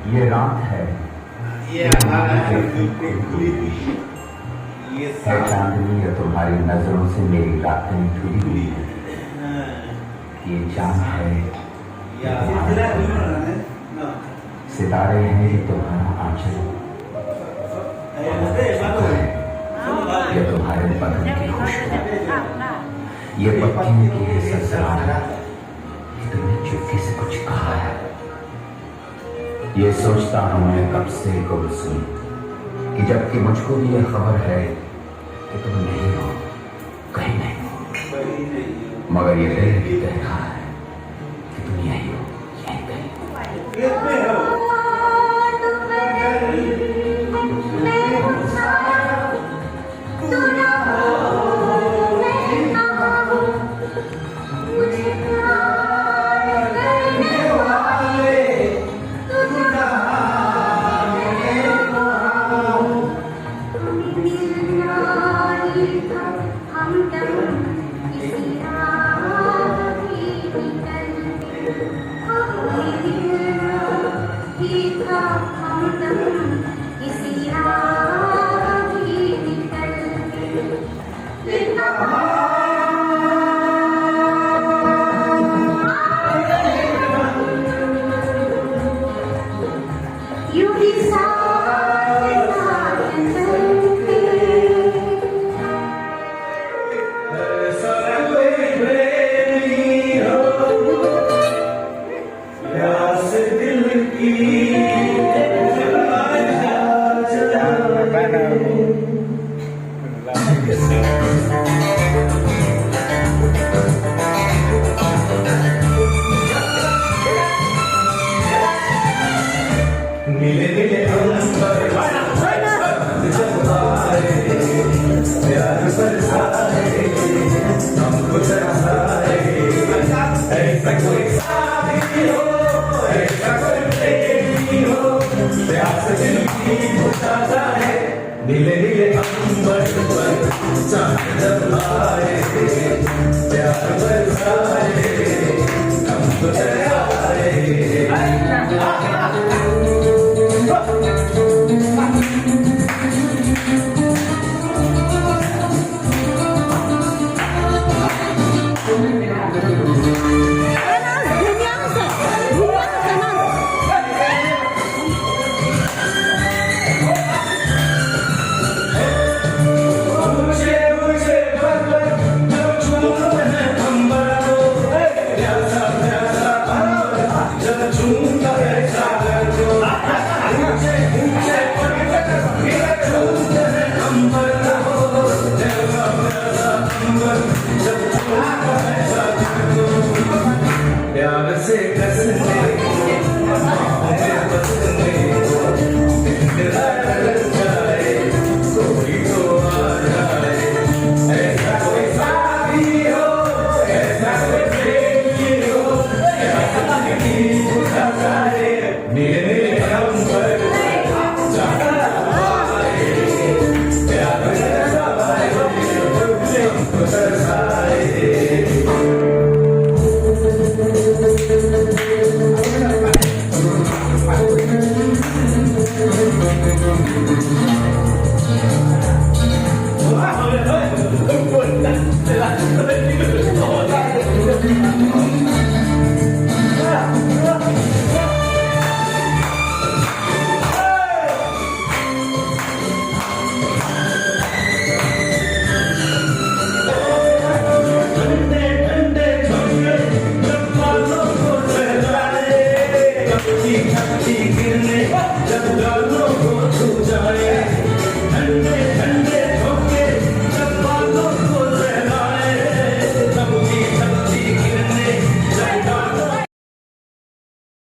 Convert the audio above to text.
ये रात है, ये हमारा है चांदनी है तुम्हारी नजरों से मेरी रातें जुड़ी हुई है। ये चांद है, सितारे हैं ये तुम्हारा आंचल, ये तुम्हारे बदन की खुशबू, ये पत्तियों की ये सरसराहट, ये तुमने चुपके से कुछ कहा है। ये सोचता हूं मैं कब से गुलसूम कि जबकि मुझको भी ये खबर है कि तुम नहीं हो, कहीं नहीं हो, मगर ये दिल भी कह रहा है कि तुम यही हो, यही कहीं हो। नीले नीले अंबर पर चांद आए, प्यार बरसाए, हम तो प्यार से